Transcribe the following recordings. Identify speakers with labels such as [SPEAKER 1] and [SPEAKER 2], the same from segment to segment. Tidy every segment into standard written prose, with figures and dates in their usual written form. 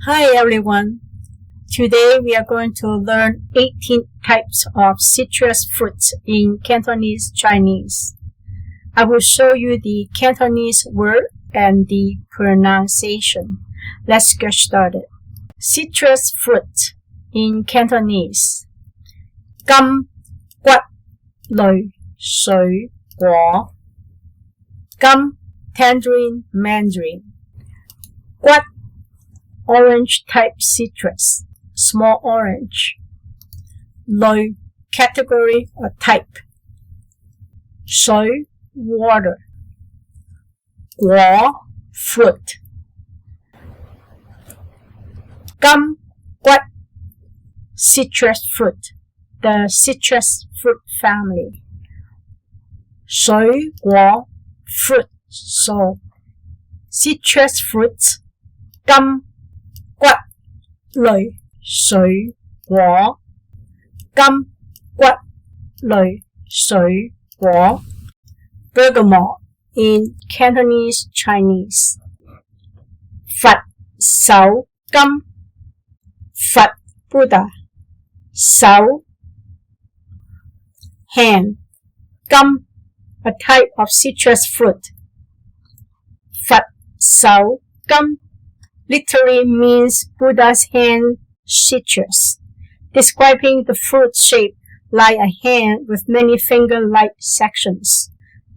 [SPEAKER 1] Hi everyone. Today we are going to learn 18 types of citrus fruits in Cantonese Chinese. I will show you the Cantonese word and the pronunciation. Let's get started. Citrus fruit in Cantonese. Kumquat 類水果 Gum, tangerine, mandarin. Quat, orange type citrus, small orange. 類 category or type. 水 water. 果 fruit. Kumquat citrus fruit, the citrus fruit family. 水果 fruit, so citrus fruits. Kumquat 類水果 Kumquat 類水果 Bergamot in Cantonese Chinese. Phật sáu cam Phật Buddha sáu hand Gum, a type of citrus fruit. Phật sáu cam literally means Buddha's hand citrus, describing the fruit shape like a hand with many finger-like sections.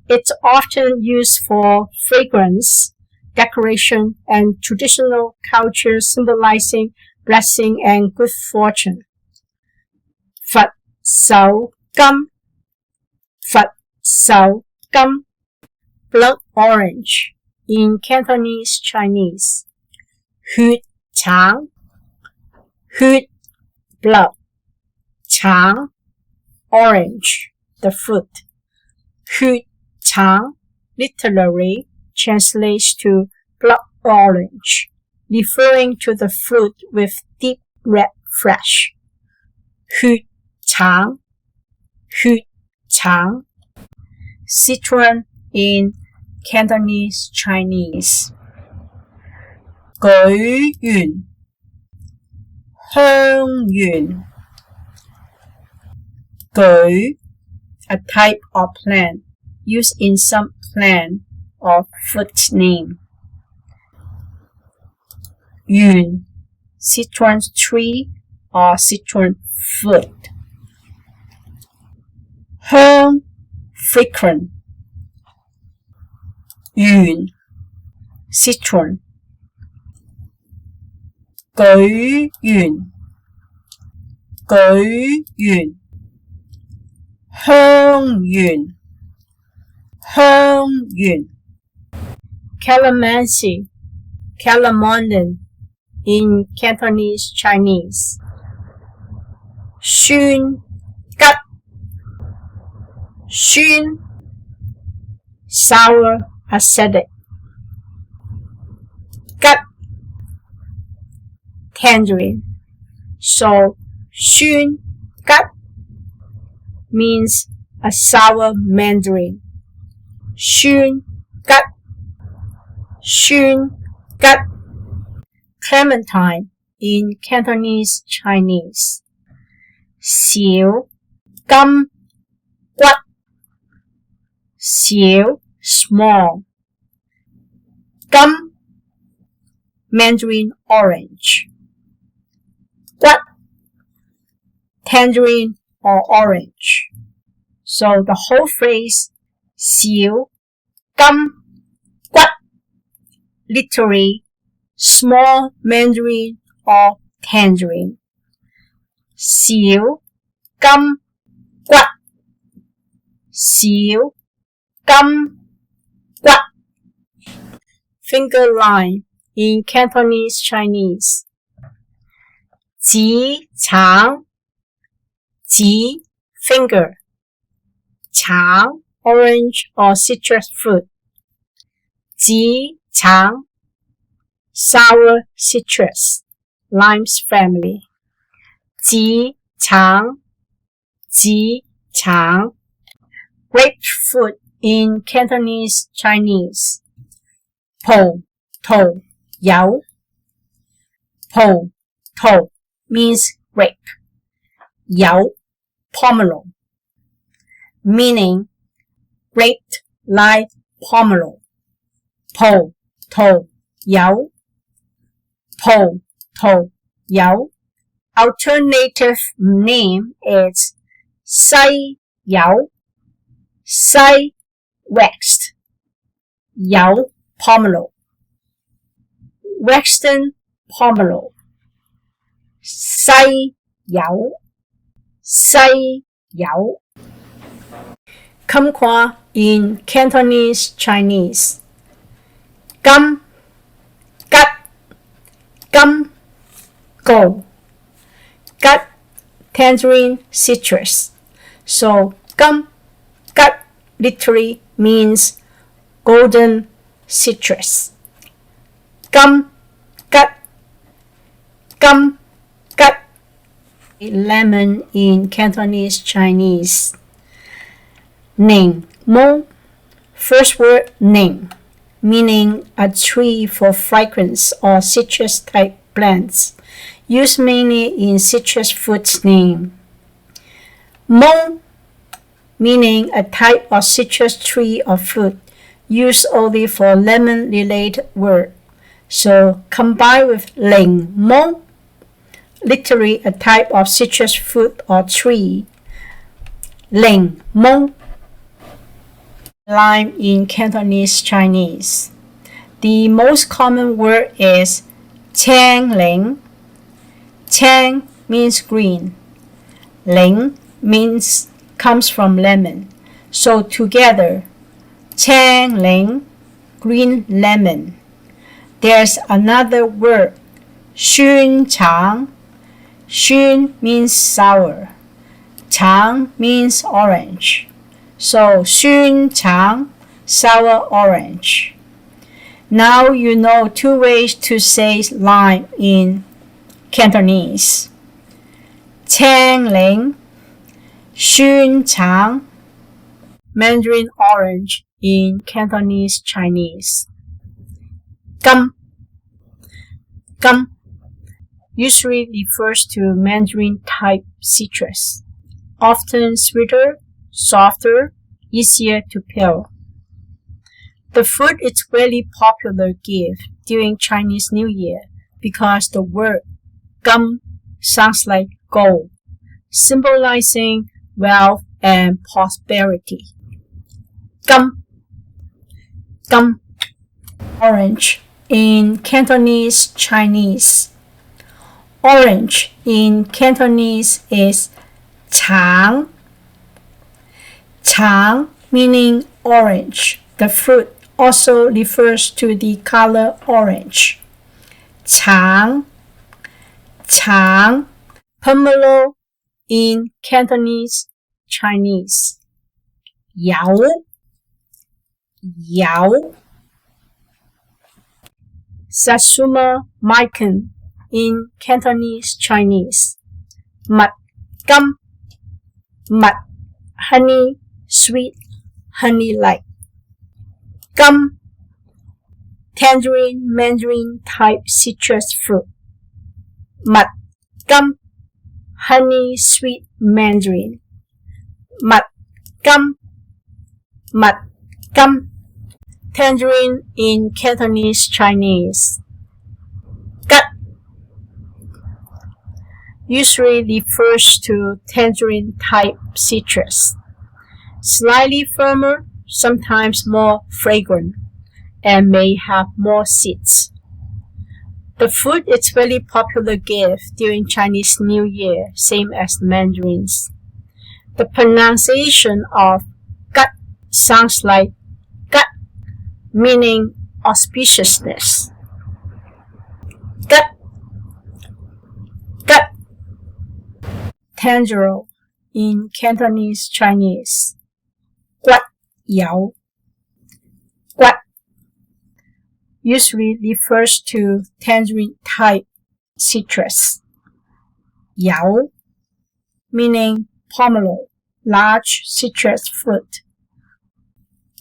[SPEAKER 1] It's often used for fragrance, decoration, and traditional culture symbolizing blessing and good fortune. Phật sáu cam Phật sáu cam blood orange in Cantonese Chinese. Huyết trắng huyết blood trắng orange the fruit. Huyết trắng literally translates to blood orange, referring to the fruit with deep red flesh. Huyết trắng citron in Cantonese Chinese. 舉園香園舉 a type of plant used in some plant or fruit name. 園 citron tree or citron fruit. 香 fragrant. 園 citron. 舉園香園 Calamansi Calamondin in Cantonese Chinese. 酸吉 sour acidic. 吉 tangerine. So 酸吉 means a sour mandarin. 酸吉 clementine in Cantonese Chinese. 小金骨 小 small. 金 mandarin orange. 骨 tangerine or orange. So the whole phrase 小金骨 literally small mandarin or tangerine. 小金骨小金骨 finger line in Cantonese Chinese. 指橙指 finger. 橙 orange or citrus fruit. 指橙 sour citrus, limes family. 指橙 grapefruit in Cantonese Chinese. 葡萄柚 Po, to means grape. Yao, pomelo, meaning graped like pomelo. Po, to, yao. Po, to, yao. Alternative name is sai yao, sai waxed, yao pomelo, Western pomelo, sai yao, sai yao. Kumquat in Cantonese Chinese. Gum, gut, gum, go. Gut, tangerine, citrus. So gum, gut literally means golden citrus. Gum, gut, gum, gut. Lemon in Cantonese Chinese. Ning, mo. First word ning, meaning a tree for fragrance or citrus type plants, used mainly in citrus fruits name. Mo, meaning a type of citrus tree or fruit, used only for lemon-related word. So combined with ling mo, literally a type of citrus fruit or tree. Ling mo. Lime in Cantonese Chinese. The most common word is chang ling. Chang means green. Ling means comes from lemon. So together, chang ling, green lemon. There's another word, xun chang. Xun means sour. Chang means orange. So xun chang, sour orange. Now you know two ways to say lime in Cantonese. Chang ling, xun chang. Mandarin orange in Cantonese Chinese. Gum, gum usually refers to mandarin type citrus, often sweeter, softer, easier to peel. The fruit is very popular gift during Chinese New Year because the word gum sounds like gold, symbolizing wealth and prosperity. Gum, gum. Orange in Cantonese Chinese. Orange in Cantonese is chang. Chang meaning orange. The fruit also refers to the color orange. Chang, chang. Pomelo in Cantonese Chinese. Yao, yao. Satsuma Mikan in Cantonese Chinese. Mật, gum, mật, honey, sweet, honey-like. Gum, tangerine, mandarin type citrus fruit. Mật, gum, honey, sweet, mandarin. Mật, gum, mật, gum. Tangerine in Cantonese Chinese. Gut usually refers to tangerine type citrus. Slightly firmer, sometimes more fragrant, and may have more seeds. The fruit is very popular gift during Chinese New Year, same as mandarins. The pronunciation of gut sounds like gut, meaning auspiciousness. Gut, gut. Tangerine in Cantonese Chinese. Quat yao. Quat usually refers to tangerine type citrus. Yao meaning pomelo, large citrus fruit.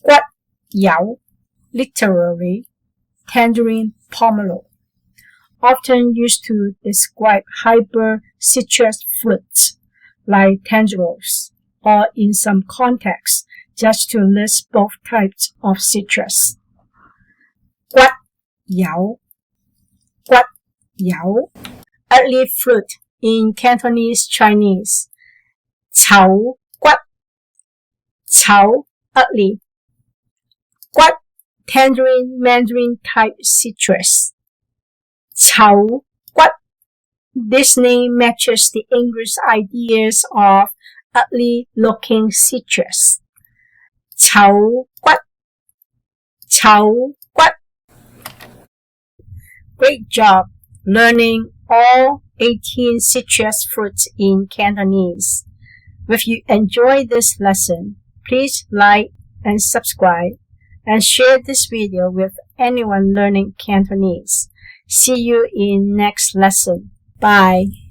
[SPEAKER 1] Quat yao literally tangerine pomelo. often used to describe hybrid citrus fruits like tangerines, or in some contexts, just to list both types of citrus. 骨油 骨油 early fruit in Cantonese Chinese. 草骨 草 early. 骨 tangerine mandarin type citrus. 草骨 this name matches the English ideas of ugly looking citrus. 草骨 草骨 Great job learning all 18 citrus fruits in Cantonese. If you enjoyed this lesson, please like and subscribe and share this video with anyone learning Cantonese. See you in next lesson. Bye.